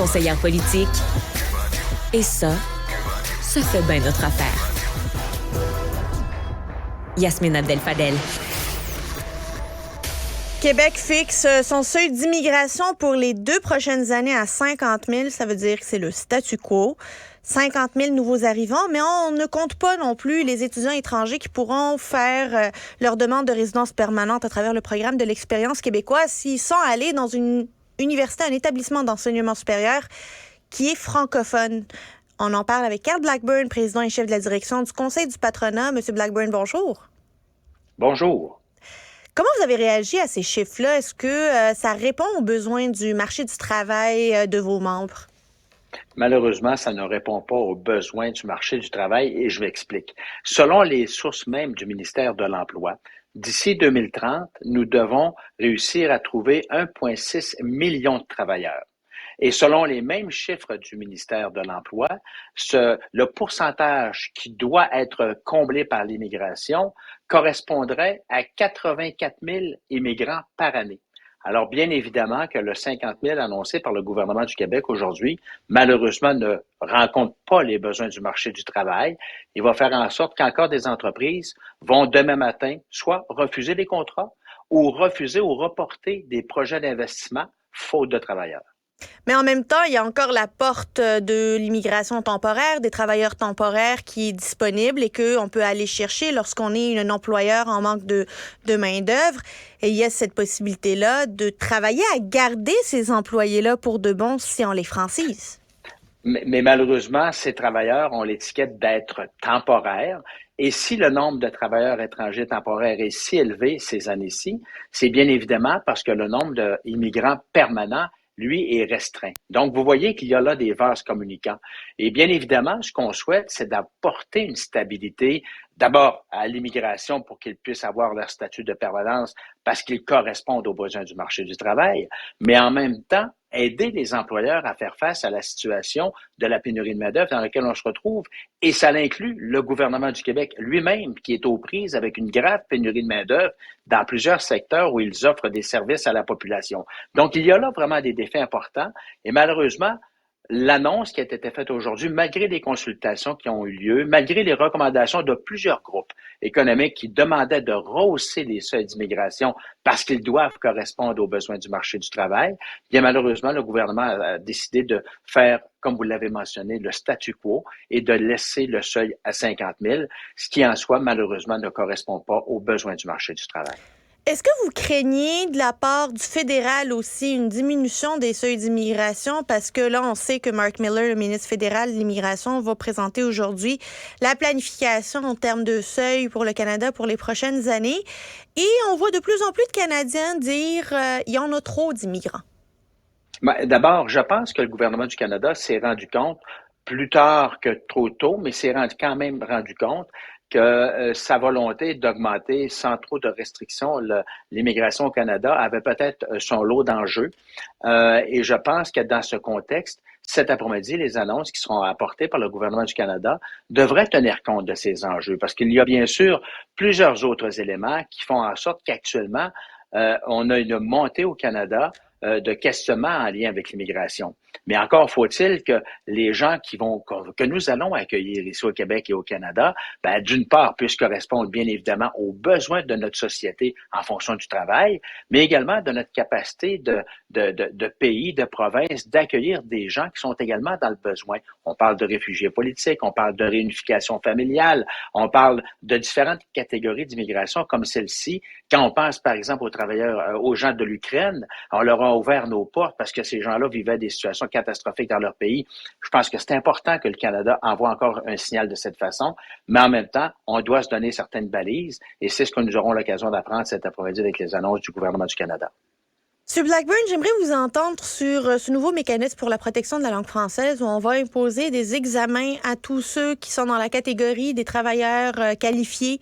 conseillère politique. Et ça fait bien notre affaire. Yasmine Abdel-Fadel. Québec fixe son seuil d'immigration pour les 2 prochaines années à 50 000. Ça veut dire que c'est le statu quo. 50 000 nouveaux arrivants, mais on ne compte pas non plus les étudiants étrangers qui pourront faire leur demande de résidence permanente à travers le programme de l'expérience québécoise s'ils sont allés dans une université, un établissement d'enseignement supérieur qui est francophone. On en parle avec Carl Blackburn, président et chef de la direction du Conseil du patronat. Monsieur Blackburn, bonjour. Bonjour. Comment vous avez réagi à ces chiffres-là? Est-ce que ça répond aux besoins du marché du travail de vos membres? Malheureusement, ça ne répond pas aux besoins du marché du travail et je m'explique. Selon les sources mêmes du ministère de l'Emploi, d'ici 2030, nous devons réussir à trouver 1,6 million de travailleurs. Et selon les mêmes chiffres du ministère de l'Emploi, le pourcentage qui doit être comblé par l'immigration correspondrait à 84 000 immigrants par année. Alors, bien évidemment que le 50 000 annoncé par le gouvernement du Québec aujourd'hui, malheureusement, ne rencontre pas les besoins du marché du travail. Il va faire en sorte qu'encore des entreprises vont demain matin soit refuser des contrats ou refuser ou reporter des projets d'investissement faute de travailleurs. Mais en même temps, il y a encore la porte de l'immigration temporaire, des travailleurs temporaires qui est disponible et qu'on peut aller chercher lorsqu'on est un employeur en manque de main-d'œuvre. Et il y a cette possibilité-là de travailler à garder ces employés-là pour de bon si on les francise. Mais malheureusement, ces travailleurs ont l'étiquette d'être temporaires. Et si le nombre de travailleurs étrangers temporaires est si élevé ces années-ci, c'est bien évidemment parce que le nombre d'immigrants permanents lui, est restreint. Donc, vous voyez qu'il y a là des vases communicants. Et bien évidemment, ce qu'on souhaite, c'est d'apporter une stabilité, d'abord à l'immigration pour qu'ils puissent avoir leur statut de permanence parce qu'ils correspondent aux besoins du marché du travail, mais en même temps, aider les employeurs à faire face à la situation de la pénurie de main-d'œuvre dans laquelle on se retrouve. Et ça inclut le gouvernement du Québec lui-même qui est aux prises avec une grave pénurie de main-d'œuvre dans plusieurs secteurs où ils offrent des services à la population. Donc, il y a là vraiment des défis importants et malheureusement, l'annonce qui a été faite aujourd'hui, malgré les consultations qui ont eu lieu, malgré les recommandations de plusieurs groupes économiques qui demandaient de rehausser les seuils d'immigration parce qu'ils doivent correspondre aux besoins du marché du travail, bien malheureusement, le gouvernement a décidé de faire, comme vous l'avez mentionné, le statu quo et de laisser le seuil à 50 000, ce qui en soi, malheureusement, ne correspond pas aux besoins du marché du travail. Est-ce que vous craignez de la part du fédéral aussi une diminution des seuils d'immigration? Parce que là, on sait que Mark Miller, le ministre fédéral de l'immigration, va présenter aujourd'hui la planification en termes de seuil pour le Canada pour les prochaines années. Et on voit de plus en plus de Canadiens dire il y en a trop d'immigrants. D'abord, je pense que le gouvernement du Canada s'est rendu compte, plus tard que trop tôt, mais s'est quand même rendu compte que sa volonté d'augmenter sans trop de restrictions l'immigration au Canada avait peut-être son lot d'enjeux. Et je pense que dans ce contexte, cet après-midi, les annonces qui seront apportées par le gouvernement du Canada devraient tenir compte de ces enjeux parce qu'il y a bien sûr plusieurs autres éléments qui font en sorte qu'actuellement, on a une montée au Canada de questionnements en lien avec l'immigration. Mais encore faut-il que les gens que nous allons accueillir ici au Québec et au Canada, d'une part, puissent correspondre bien évidemment aux besoins de notre société en fonction du travail, mais également de notre capacité de pays, de province, d'accueillir des gens qui sont également dans le besoin. On parle de réfugiés politiques, on parle de réunification familiale, on parle de différentes catégories d'immigration comme celle-ci. Quand on pense par exemple aux travailleurs, aux gens de l'Ukraine, on leur a ouvert nos portes parce que ces gens-là vivaient des situations catastrophiques dans leur pays. Je pense que c'est important que le Canada envoie encore un signal de cette façon, mais en même temps, on doit se donner certaines balises et c'est ce que nous aurons l'occasion d'apprendre cet après-midi avec les annonces du gouvernement du Canada. Monsieur Blackburn, j'aimerais vous entendre sur ce nouveau mécanisme pour la protection de la langue française où on va imposer des examens à tous ceux qui sont dans la catégorie des travailleurs qualifiés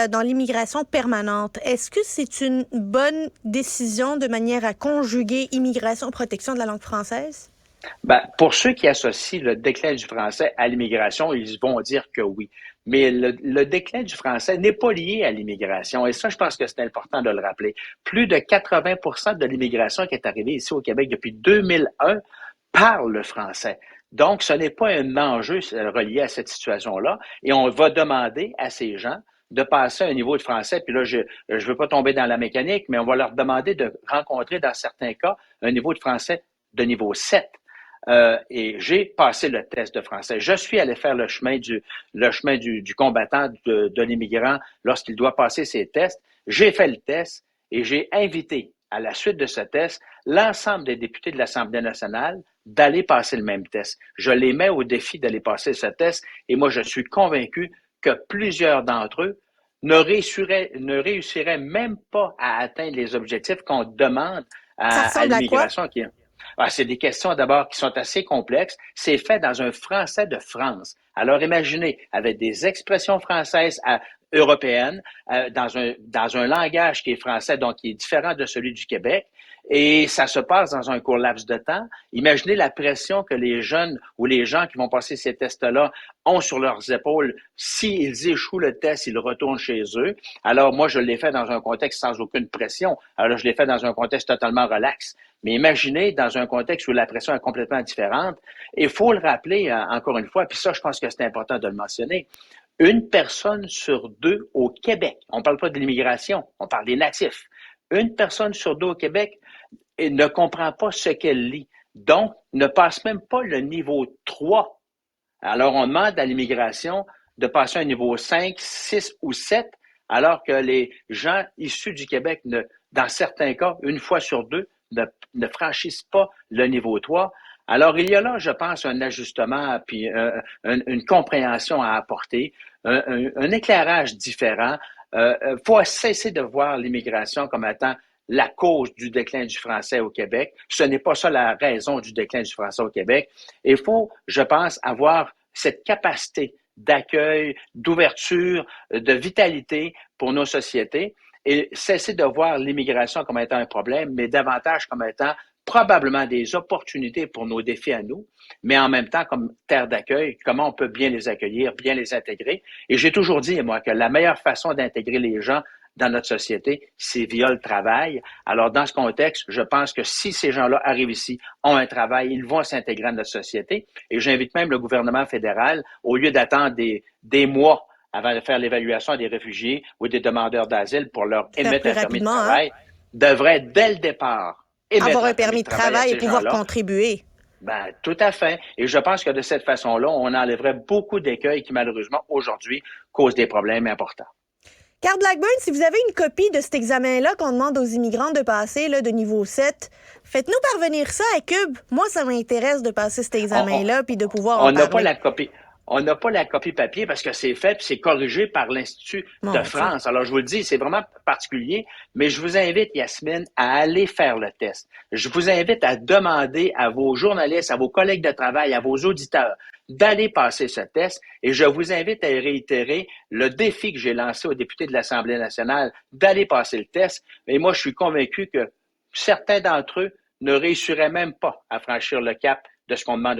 dans l'immigration permanente. Est-ce que c'est une bonne décision de manière à conjuguer immigration et protection de la langue française? Pour ceux qui associent le déclin du français à l'immigration, ils vont dire que oui. Mais le déclin du français n'est pas lié à l'immigration. Et ça, je pense que c'est important de le rappeler. Plus de 80% de l'immigration qui est arrivée ici au Québec depuis 2001 parlent le français. Donc, ce n'est pas un enjeu relié à cette situation-là. Et on va demander à ces gens de passer un niveau de français. Puis là, je ne veux pas tomber dans la mécanique, mais on va leur demander de rencontrer, dans certains cas, un niveau de français de niveau 7. Et j'ai passé le test de français. Je suis allé faire le chemin du combattant, de l'immigrant lorsqu'il doit passer ses tests. J'ai fait le test et j'ai invité, à la suite de ce test, l'ensemble des députés de l'Assemblée nationale d'aller passer le même test. Je les mets au défi d'aller passer ce test et moi, je suis convaincu que plusieurs d'entre eux ne réussiraient même pas à atteindre les objectifs qu'on demande à l'immigration. C'est des questions d'abord qui sont assez complexes. C'est fait dans un français de France. Alors imaginez, avec des expressions françaises européennes, dans un langage qui est français, donc qui est différent de celui du Québec, et ça se passe dans un court laps de temps. Imaginez la pression que les jeunes ou les gens qui vont passer ces tests-là ont sur leurs épaules. S'ils échouent le test, ils retournent chez eux. Alors moi, je l'ai fait dans un contexte sans aucune pression. Alors je l'ai fait dans un contexte totalement relax. Mais imaginez dans un contexte où la pression est complètement différente. Il faut le rappeler encore une fois, puis ça, je pense que c'est important de le mentionner. Une personne sur deux au Québec, on ne parle pas de l'immigration, on parle des natifs. Une personne sur deux au Québec ne comprend pas ce qu'elle lit. Donc, ne passe même pas le niveau 3. Alors, on demande à l'immigration de passer un niveau 5, 6 ou 7, alors que les gens issus du Québec, dans certains cas, une fois sur deux, ne franchissent pas le niveau 3. Alors, il y a là, je pense, un ajustement, puis une compréhension à apporter, un éclairage différent. Faut cesser de voir l'immigration comme étant la cause du déclin du français au Québec. Ce n'est pas ça la raison du déclin du français au Québec. Il faut, je pense, avoir cette capacité d'accueil, d'ouverture, de vitalité pour nos sociétés et cesser de voir l'immigration comme étant un problème, mais davantage comme étant probablement des opportunités pour nos défis à nous, mais en même temps comme terre d'accueil, comment on peut bien les accueillir, bien les intégrer. Et j'ai toujours dit, moi, que la meilleure façon d'intégrer les gens dans notre société, c'est via le travail. Alors, dans ce contexte, je pense que si ces gens-là arrivent ici, ont un travail, ils vont s'intégrer à notre société. Et j'invite même le gouvernement fédéral, au lieu d'attendre des mois avant de faire l'évaluation des réfugiés ou des demandeurs d'asile pour leur émettre un permis de travail, devrait, dès le départ, avoir un permis de travail et pouvoir contribuer. Tout à fait. Et je pense que de cette façon-là, on enlèverait beaucoup d'écueils qui, malheureusement, aujourd'hui, causent des problèmes importants. Carl Blackburn, si vous avez une copie de cet examen-là qu'on demande aux immigrants de passer, là, de niveau 7, faites-nous parvenir ça à Cube. Moi, ça m'intéresse de passer cet examen-là puis de pouvoir en parler. On n'a pas la copie. On n'a pas la copie papier parce que c'est fait puis c'est corrigé par l'Institut de France. Alors, je vous le dis, c'est vraiment particulier, mais je vous invite, Yasmine, à aller faire le test. Je vous invite à demander à vos journalistes, à vos collègues de travail, à vos auditeurs d'aller passer ce test et je vous invite à réitérer le défi que j'ai lancé aux députés de l'Assemblée nationale d'aller passer le test. Et moi, je suis convaincu que certains d'entre eux ne réussiraient même pas à franchir le cap de ce qu'on demande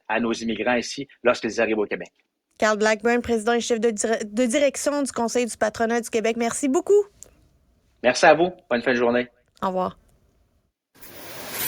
à nos immigrants ici lorsqu'ils arrivent au Québec. Carl Blackburn, président et chef de direction du Conseil du patronat du Québec. Merci beaucoup. Merci à vous. Bonne fin de journée. Au revoir.